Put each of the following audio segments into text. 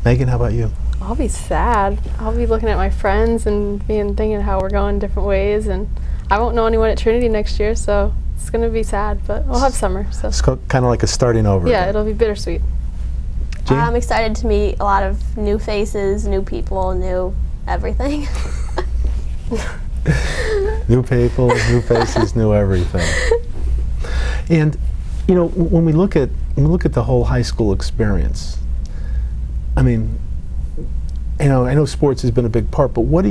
Megan, how about you? I'll be sad. I'll be looking at my friends and thinking how we're going different ways, and I won't know anyone at Trinity next year, so it's going to be sad, but we'll have summer. So It's kind of like a starting over. yeah, again. it'll be bittersweet. Jean? I'm excited to meet a lot of new faces, new people, new everything. New people, new faces, new everything. And you know, when we look at the whole high school experience, I mean, I know sports has been a big part, but what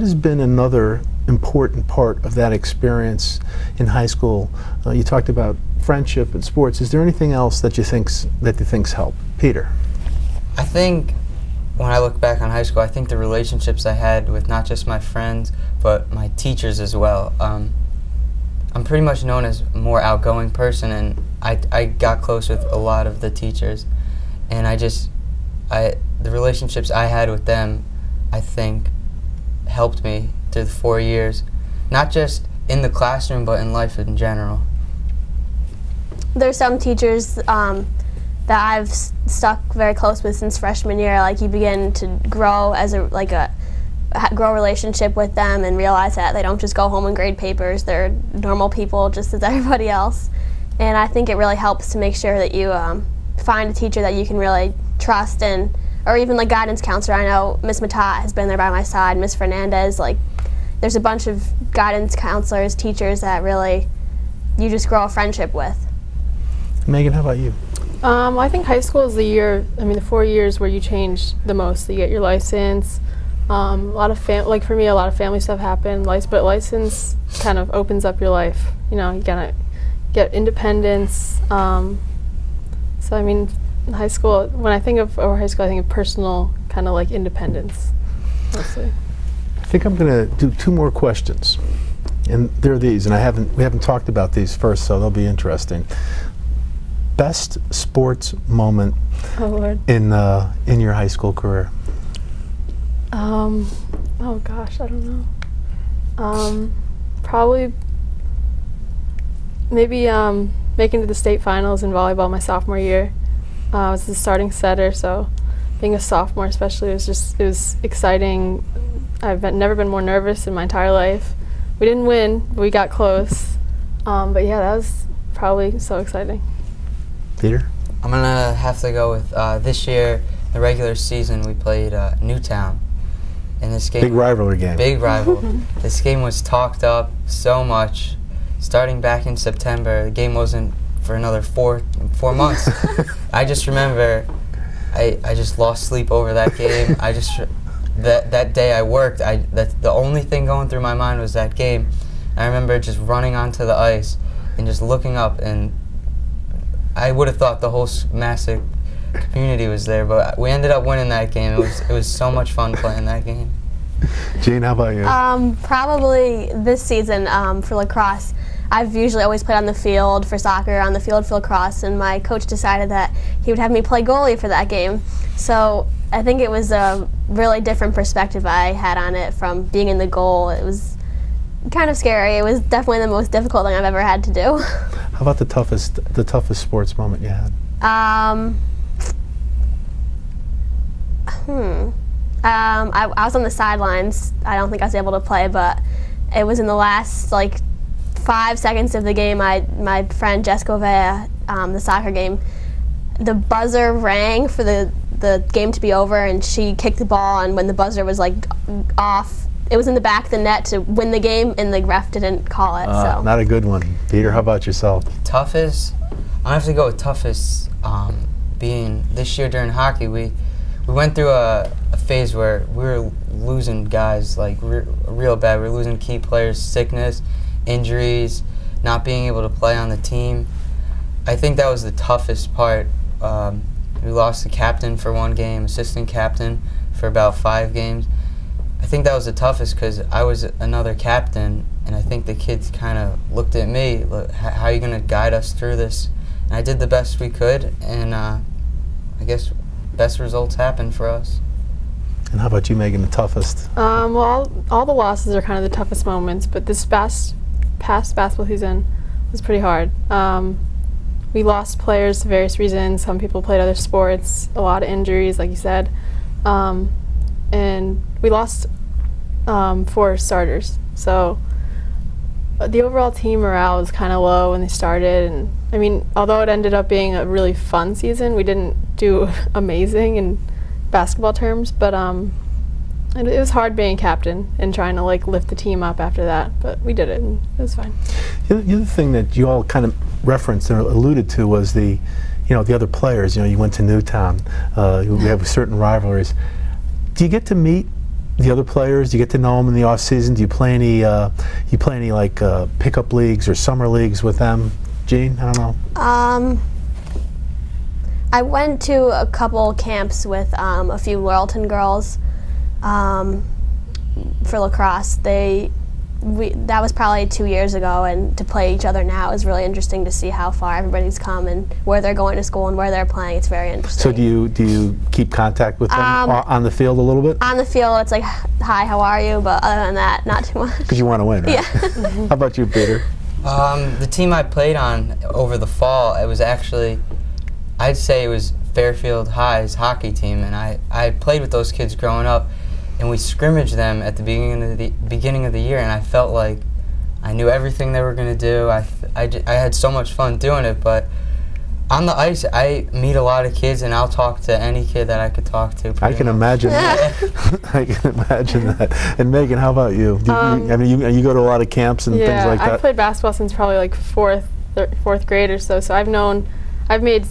has been another important part of that experience in high school? You talked about friendship and sports. Is there anything else that you think's help? Peter? I think when I look back on high school, I think the relationships I had with not just my friends, but my teachers as well. I'm pretty much known as a more outgoing person, and I got close with a lot of the teachers, and the relationships I had with them, I think, helped me through the 4 years, not just in the classroom, but in life in general. There's some teachers that I've stuck very close with since freshman year. Like, you begin to grow as grow a relationship with them and realize that they don't just go home and grade papers. They're normal people just as everybody else. And I think it really helps to make sure that you find a teacher that you can really trust, or even like guidance counselor. I know Miss Matat has been there by my side, Miss Fernandez. Like, there's a bunch of guidance counselors, teachers that really you just grow a friendship with. Megan, how about you? I think high school is the 4 years where you change the most. So you get your license. A lot of for me, a lot of family stuff happened. But license kind of opens up your life. You know, you gotta get independence. So I mean, in high school, when I think of high school, I think of personal kind of like independence, mostly. I think I'm going to do 2 more questions, and they're these, and we haven't talked about these first, so they'll be interesting. Best sports moment in your high school career? Oh gosh, I don't know. Probably maybe making it to the state finals in volleyball my sophomore year. I was the starting setter, so being a sophomore especially it was exciting. I've never been more nervous in my entire life. We didn't win, but we got close. But yeah, that was probably so exciting. Peter? I'm gonna have to go with this year, the regular season we played Newtown. And this game, big rivalry game. Big rival. This game was talked up so much. Starting back in September, the game wasn't for another four months. I just remember I just lost sleep over that game. That day I worked, the only thing going through my mind was that game. I remember just running onto the ice and just looking up, and I would have thought the whole massive community was there, but we ended up winning that game. It was so much fun playing that game. Jane, how about you? Probably this season for lacrosse. I've usually always played on the field for soccer, on the field for lacrosse, and my coach decided that he would have me play goalie for that game. So I think it was a really different perspective I had on it from being in the goal. It was kind of scary. It was definitely the most difficult thing I've ever had to do. How about the toughest sports moment you had? I was on the sidelines. I don't think I was able to play, but it was in the last 5 seconds of the game. My friend Jessica Vea, the soccer game, the buzzer rang for the game to be over, and she kicked the ball, and when the buzzer was off, it was in the back of the net to win the game, and the ref didn't call it. So not a good one. Peter, how about yourself? Toughest? I have to go with toughest. Being this year during hockey, we went through a phase where we were losing guys real bad. We were losing key players, sickness, injuries, not being able to play on the team. I think that was the toughest part. We lost the captain for 1 game, assistant captain for about 5 games. I think that was the toughest because I was another captain, and I think the kids kind of looked at me, how are you going to guide us through this? And I did the best we could, and I guess best results happened for us. And how about you, Megan, the toughest? Well, all the losses are kind of the toughest moments, but this past basketball season was pretty hard. we lost players for various reasons. Some people played other sports, a lot of injuries, like you said. And we lost 4 starters. So the overall team morale was kind of low when they started. And I mean, although it ended up being a really fun season, we didn't do amazing in basketball terms. But it was hard being captain and trying to like lift the team up after that. But we did it, and it was fine. The other thing that you all kind of referenced and alluded to was the other players. You went to Newtown. We have certain rivalries. Do you get to meet the other players? Do you get to know them in the off season? Do you play any like pickup leagues or summer leagues with them? Jean, I don't know. I went to a couple camps with a few Laurelton girls for lacrosse. That was probably 2 years ago, and to play each other now is really interesting to see how far everybody's come and where they're going to school and where they're playing. It's very interesting. So do you keep contact with them on the field a little bit? On the field, it's like, hi, how are you? But other than that, not too much. Because you want to win, right? Yeah. How about you, Peter? The team I played on over the fall, it was actually, I'd say it was Fairfield High's hockey team, and I played with those kids growing up. And we scrimmaged them at the beginning of the year, and I felt like I knew everything they were going to do. I had so much fun doing it, but on the ice, I meet a lot of kids, and I'll talk to any kid that I could talk to. I can imagine that. I can imagine that. And Megan, how about you? You go to a lot of camps and things like that? I've played basketball since probably like fourth grade or so. So I've made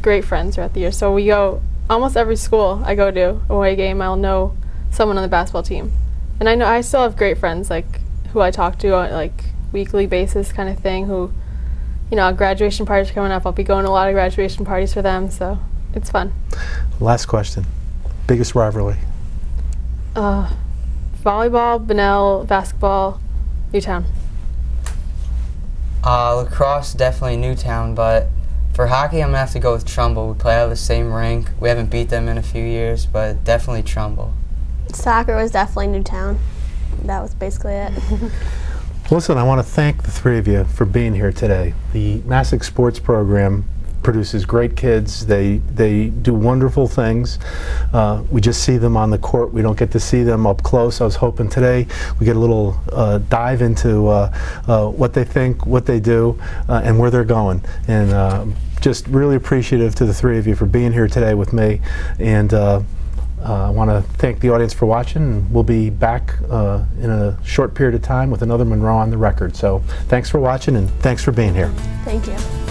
great friends throughout the year. So we go almost every school I go to, away game, I'll know someone on the basketball team. And I still have great friends like who I talk to on like weekly basis kind of thing, who graduation parties coming up. I'll be going to a lot of graduation parties for them, so it's fun. Last question. Biggest rivalry? Volleyball, Bunnell, basketball, Newtown. Lacrosse, definitely Newtown, but for hockey, I'm going to have to go with Trumbull. We play out of the same rink. We haven't beat them in a few years, but definitely Trumbull. Soccer was definitely Newtown. That was basically it. Listen, I want to thank the 3 of you for being here today. The Massac Sports Program produces great kids. They do wonderful things. We just see them on the court. We don't get to see them up close. I was hoping today we get a little dive into what they think, what they do, and where they're going. And just really appreciative to the 3 of you for being here today with me. And I want to thank the audience for watching. We'll be back in a short period of time with another Monroe on the Record. So thanks for watching, and thanks for being here. Thank you.